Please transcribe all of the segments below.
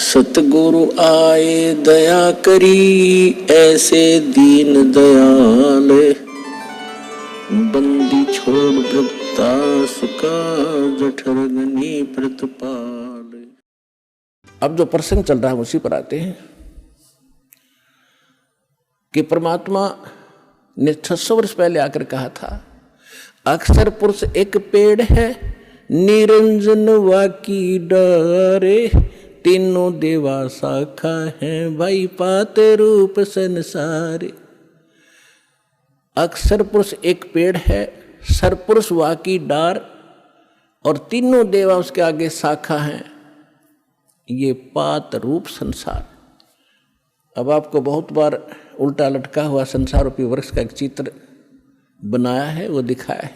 सतगुरु आए दया करी, ऐसे दीन दयाल, बंदी छोड़ भक्तास का, जठरगनी प्रतिपाल। अब जो प्रसंग चल रहा है उसी पर आते हैं कि परमात्मा ने 600 वर्ष पहले आकर कहा था, अक्षर पुरुष एक पेड़ है, निरंजन वाकी डारे, तीनों देवा शाखा है, भाई पात रूप संसारे। अक्षर पुरुष एक पेड़ है, सरपुरुष वाकी डार, और तीनों देवा उसके आगे शाखा हैं, ये पात रूप संसार। अब आपको बहुत बार उल्टा लटका हुआ संसार रूपी वृक्ष का एक चित्र बनाया है, वो दिखाया है।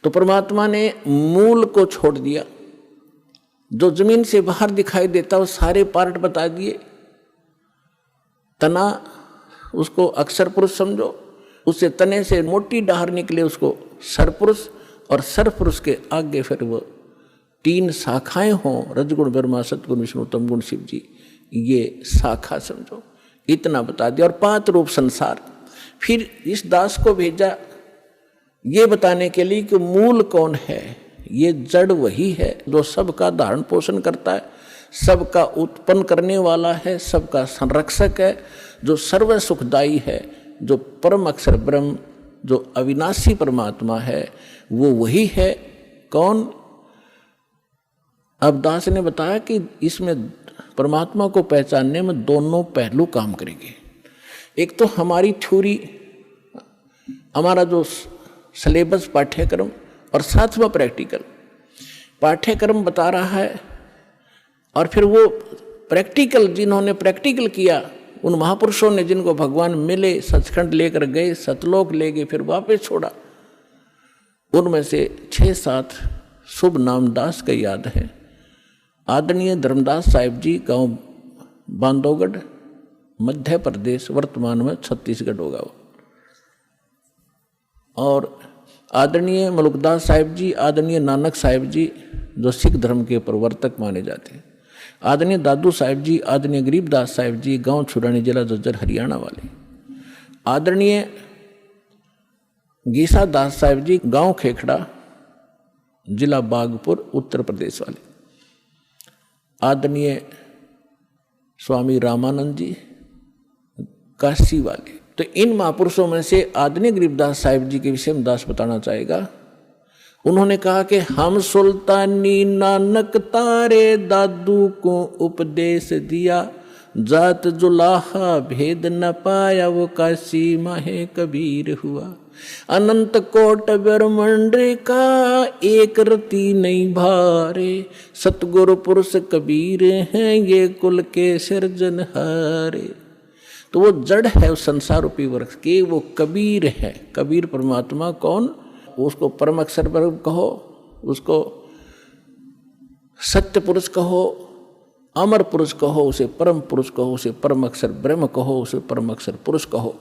तो परमात्मा ने मूल को छोड़ दिया, जो जमीन से बाहर दिखाई देता वो सारे पार्ट बता दिए। तना उसको अक्षर पुरुष समझो, उससे तने से मोटी डाहर निकले उसको सरपुरुष, और सरपुरुष के आगे फिर वो 3 शाखाएं हों, रजगुण ब्रह्मा सतगुण विष्णु तमगुण शिव जी, ये शाखा समझो, इतना बता दिया। और पात रूप संसार। फिर इस दास को भेजा ये बताने के लिए कि मूल कौन है। ये जड़ वही है जो सबका धारण पोषण करता है, सबका उत्पन्न करने वाला है, सबका संरक्षक है, जो सर्व सुखदायी है, जो परम अक्षर ब्रह्म, जो अविनाशी परमात्मा है, वो वही है। कौन? अब दास ने बताया कि इसमें परमात्मा को पहचानने में दोनों पहलू काम करेंगे। एक तो हमारी थ्योरी, हमारा जो सिलेबस पाठ्यक्रम, और साथ में प्रैक्टिकल। पाठ्यक्रम बता रहा है और फिर वो प्रैक्टिकल, जिन्होंने प्रैक्टिकल किया, उन महापुरुषों ने जिनको भगवान मिले, सचखंड लेकर गए, सतलोक ले गए, फिर वापस छोड़ा, उनमें से 6-7 शुभ नाम दास का याद है। आदरणीय धर्मदास साहिब जी, गांव बांधवगढ़, मध्य प्रदेश, वर्तमान में छत्तीसगढ़ होगा वो। और आदरणीय मलुकदास साहिब जी, आदरणीय नानक साहिब जी, जो सिख धर्म के प्रवर्तक माने जाते हैं। आदरणीय दादू साहिब जी, आदरणीय गरीबदास साहिब जी, गांव छुरानी, जिला जज्जर, हरियाणा वाले। आदरणीय गीसा दास साहिब जी, गांव खेखड़ा, जिला बागपुर, उत्तर प्रदेश वाले। आदरणीय स्वामी रामानंद जी, काशी वाले। तो इन महापुरुषों में से आदरणीय गरीबदास साहिब जी के विषय में दास बताना चाहेगा। उन्होंने कहा कि हम सुल्तानी नानक तारे, दादू को उपदेश दिया, जात जुलाहा भेद न पाया, वो काशी माहे कबीर हुआ। अनंत कोट ब्रह्मांड का एक रति नहीं भारे, सतगुरु पुरुष कबीर हैं, ये कुल के सिरजनहारे। तो वो जड़ है उस संसार रूपी वृक्ष के, वो कबीर है। कबीर परमात्मा कौन? उसको परम अक्षर ब्रह्म कहो, उसको सत्य पुरुष कहो, अमर पुरुष कहो, उसे परम पुरुष कहो, उसे परम अक्षर ब्रह्म कहो, उसे परम अक्षर पुरुष कहो।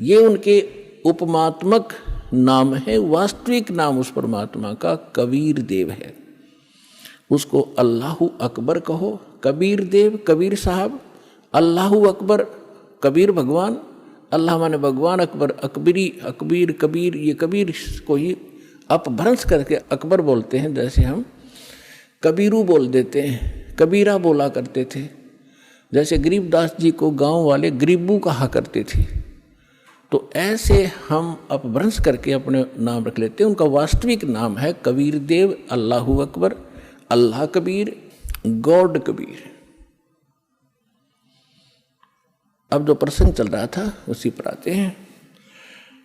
ये उनके उपमात्मक नाम है। वास्तविक नाम उस परमात्मा का कबीर देव है। उसको अल्लाहु अकबर कहो, कबीर देव, कबीर साहब। अल्लाहु अकबर, कबीर भगवान, अल्लाह माने भगवान, अकबर अकबरी, अकबीर कबीर, ये कबीर को ही अपभ्रंश करके अकबर बोलते हैं। जैसे हम कबीरू बोल देते हैं, कबीरा बोला करते थे। जैसे गरीबदास जी को गांव वाले गरीबू कहा करते थे। तो ऐसे हम अपभ्रंश करके अपने नाम रख लेते हैं। उनका वास्तविक नाम है कबीर देव, अल्लाहु अकबर, अल्लाह कबीर, गॉड कबीर। अब जो प्रसंग चल रहा था उसी पर आते हैं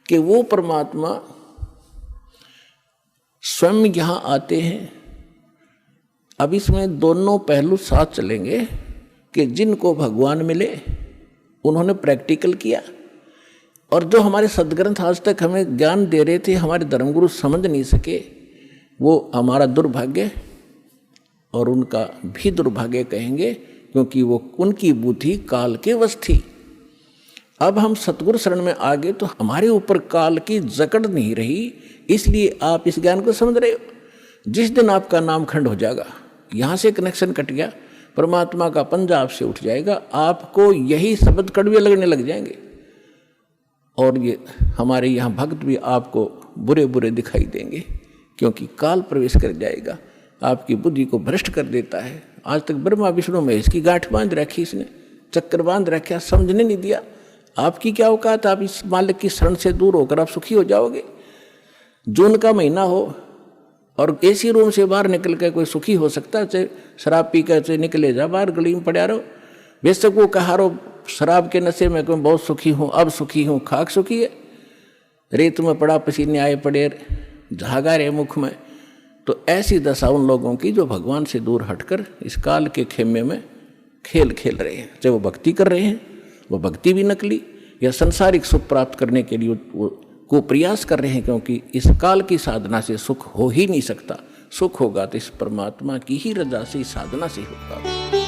कि वो परमात्मा स्वयं यहाँ आते हैं। अब इसमें दोनों पहलू साथ चलेंगे कि जिनको भगवान मिले उन्होंने प्रैक्टिकल किया, और जो हमारे सदग्रंथ आज तक हमें ज्ञान दे रहे थे, हमारे धर्मगुरु समझ नहीं सके, वो हमारा दुर्भाग्य और उनका भी दुर्भाग्य कहेंगे, क्योंकि वो उनकी बुद्धि काल के वश थी। अब हम सतगुरु शरण में आ गए तो हमारे ऊपर काल की जकड़ नहीं रही, इसलिए आप इस ज्ञान को समझ रहे हो। जिस दिन आपका नाम खंड हो जाएगा, यहाँ से कनेक्शन कट गया, परमात्मा का पंजा आपसे उठ जाएगा, आपको यही शब्द कड़वे लगने लग जाएंगे। और ये हमारे यहाँ भक्त भी आपको बुरे बुरे दिखाई देंगे, क्योंकि काल प्रवेश कर जाएगा, आपकी बुद्धि को भ्रष्ट कर देता है। आज तक ब्रह्मा विष्णु महेश की गांठ बांध रखी, इसने चक्कर बांध रखा, समझने नहीं दिया। आपकी क्या औकात, आप इस मालिक की शरण से दूर होकर आप सुखी हो जाओगे। जून का महीना हो और एसी रूम से बाहर निकल कर कोई सुखी हो सकता है? चाहे शराब पी कर चाहे निकले जा बाहर गली में पड़ा रहो, बेशक वो कहा रहो शराब के नशे में कोई बहुत सुखी हूँ, अब सुखी हूँ, खाक सुखी है, रेत में पड़ा पसीने आए पड़े, झागा रहे मुख में। तो ऐसी दशा उन लोगों की जो भगवान से दूर हटकर इस काल के खेमे में खेल खेल रहे हैं। चाहे वो भक्ति कर रहे हैं, वो भक्ति भी नकली, या संसारिक सुख प्राप्त करने के लिए वो को प्रयास कर रहे हैं, क्योंकि इस काल की साधना से सुख हो ही नहीं सकता। सुख होगा तो इस परमात्मा की ही रजा से, साधना से होगा।